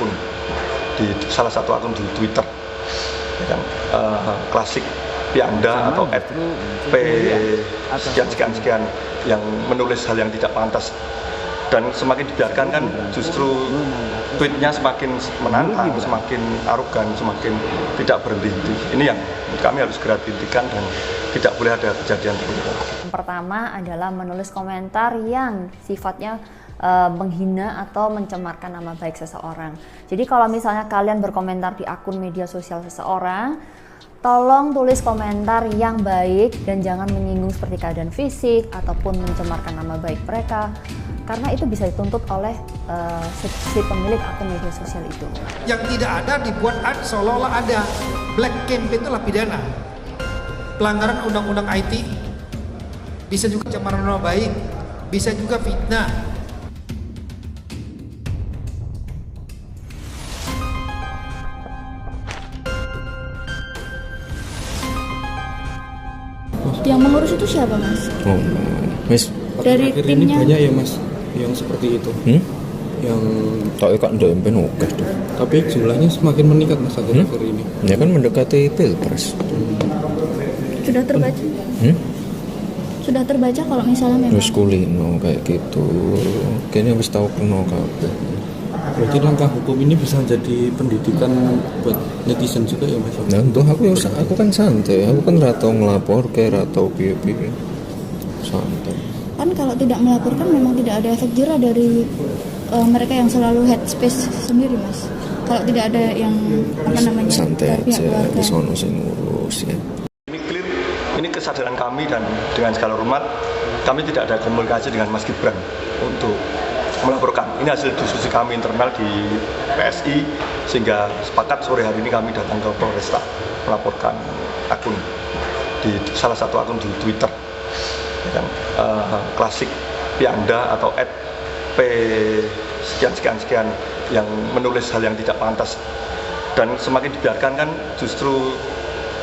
akun di salah satu akun di Twitter, ya kan, klasik Pianda atau @p sekian yang menulis hal yang tidak pantas, dan semakin dibiarkan kan justru tweetnya semakin menantang, semakin arogan, semakin tidak berhenti. Ini yang kami harus segera dihentikan dan tidak boleh ada kejadian terulang. Yang pertama adalah menulis komentar yang sifatnya menghina atau mencemarkan nama baik seseorang. Jadi kalau misalnya kalian berkomentar di akun media sosial seseorang, tolong tulis komentar yang baik dan jangan menyinggung seperti keadaan fisik ataupun mencemarkan nama baik mereka, karena itu bisa dituntut oleh si pemilik akun media sosial itu. Yang tidak ada dibuat seolah-olah ada. Black campaign itulah pidana. Pelanggaran undang-undang IT, bisa juga pencemaran nama baik, bisa juga fitnah. Yang mengurus itu siapa, Mas? Oh, Mas. Dari akhir timnya. ini banyak ya, Mas, yang seperti itu. Yang tak ikat ndempen oke tuh. tapi jumlahnya semakin meningkat, Mas, akhir-akhir ini. Ya kan mendekati pilpres. Sudah terbaca? Sudah terbaca kalau misalnya memang. Wis kulino kayak gitu. Kayaknya wis tau kena kabeh. Berarti langkah hukum ini bisa jadi pendidikan buat netizen juga ya, Mas? Nah, untuk aku kan santai. Aku kan ratau ngelapor kayak ratau piye-piye. Santai. Kan kalau tidak melaporkan memang tidak ada efek jerah dari mereka yang selalu head space sendiri, Mas. Kalau tidak ada yang santai dari pihak aja, keluarga. di sono sing ngurus ya. Ini clear, ini kesadaran kami, dan dengan segala hormat kami tidak ada komunikasi dengan Mas Gibran untuk melaporkan. Ini hasil diskusi kami internal di PSI, sehingga sepakat sore hari ini kami datang ke Polresta melaporkan akun di salah satu akun di Twitter, ya kan, klasik Pianda atau @p sekian yang menulis hal yang tidak pantas, dan semakin dibiarkan kan justru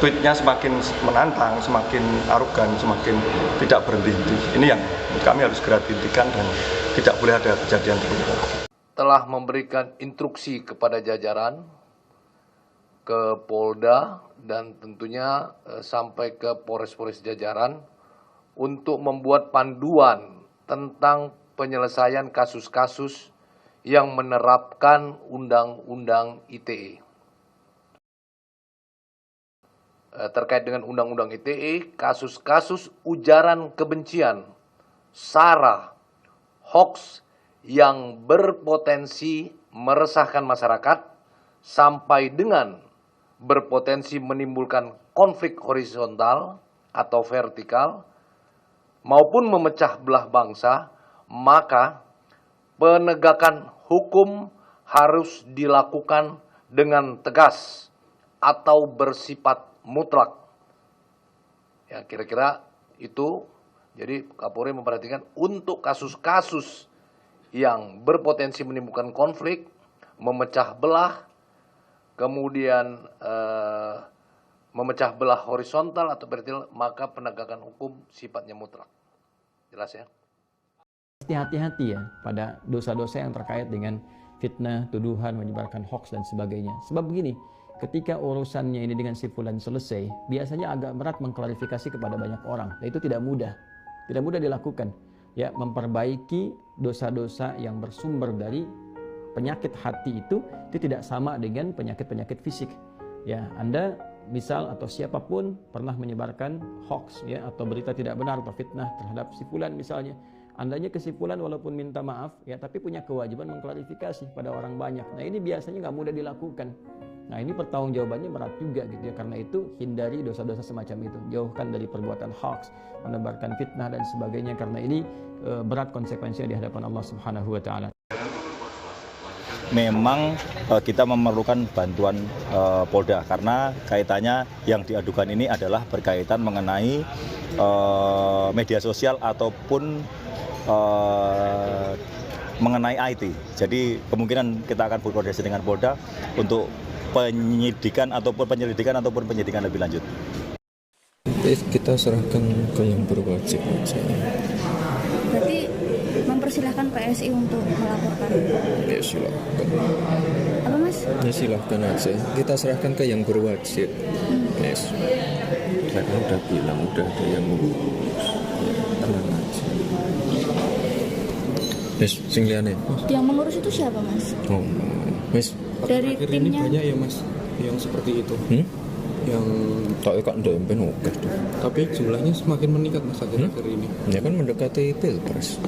tweetnya semakin menantang, semakin arogan, semakin tidak berhenti. Ini yang kami harus segera dihentikan dan tidak boleh ada kejadian terulang. Telah memberikan instruksi kepada jajaran, ke Polda, dan tentunya sampai ke Polres-Polres jajaran untuk membuat panduan tentang penyelesaian kasus-kasus yang menerapkan Undang-Undang ITE. Terkait dengan Undang-Undang ITE, kasus-kasus ujaran kebencian, sara, hoaks yang berpotensi meresahkan masyarakat sampai dengan berpotensi menimbulkan konflik horizontal atau vertikal maupun memecah belah bangsa, maka penegakan hukum harus dilakukan dengan tegas atau bersifat mutlak. Ya, kira-kira itu. Jadi Kapolri memperhatikan untuk kasus-kasus yang berpotensi menimbulkan konflik, memecah belah, kemudian memecah belah horizontal atau vertikal, maka penegakan hukum sifatnya mutlak. Jelas ya? Hati-hati ya pada dosa-dosa yang terkait dengan fitnah, tuduhan, menyebarkan hoaks dan sebagainya. Sebab begini, ketika urusannya ini dengan si fulan selesai, biasanya agak berat mengklarifikasi kepada banyak orang. Dan itu tidak mudah dilakukan. Ya, memperbaiki dosa-dosa yang bersumber dari penyakit hati itu tidak sama dengan penyakit-penyakit fisik. Ya, Anda misal atau siapapun pernah menyebarkan hoax ya atau berita tidak benar atau fitnah terhadap si fulan misalnya. Andanya ke si fulan walaupun minta maaf ya, tapi punya kewajiban mengklarifikasi pada orang banyak. Nah, ini biasanya nggak mudah dilakukan. Nah, ini pertanggungjawabannya berat juga gitu ya. Karena itu hindari dosa-dosa semacam itu. Jauhkan dari perbuatan hoax, menebarkan fitnah dan sebagainya, karena ini berat konsekuensinya di hadapan Allah Subhanahu wa taala. Memang kita memerlukan bantuan Polda karena kaitannya yang diadukan ini adalah berkaitan mengenai media sosial ataupun mengenai IT. Jadi kemungkinan kita akan berkoordinasi dengan Polda untuk penyelidikan ataupun penyidikan lebih lanjut. Kita serahkan ke yang berwajib aja. Berarti silahkan PSI untuk melaporkan. Ya silahkan. Apa mas? Ya silahkan aja. Kita serahkan ke yang berwajib. Yes. Saya kan udah bilang udah ada yang ngurus. Ya, tenang aja. Yes, sing liyane. Yang mengurus itu siapa mas? Oh, Mas. Dari Akhir timnya. ini banyak ya mas yang seperti itu. Yang tak kok ndempen oke. tapi jumlahnya semakin meningkat mas akhir-akhir ini. Ya kan mendekati pilpres.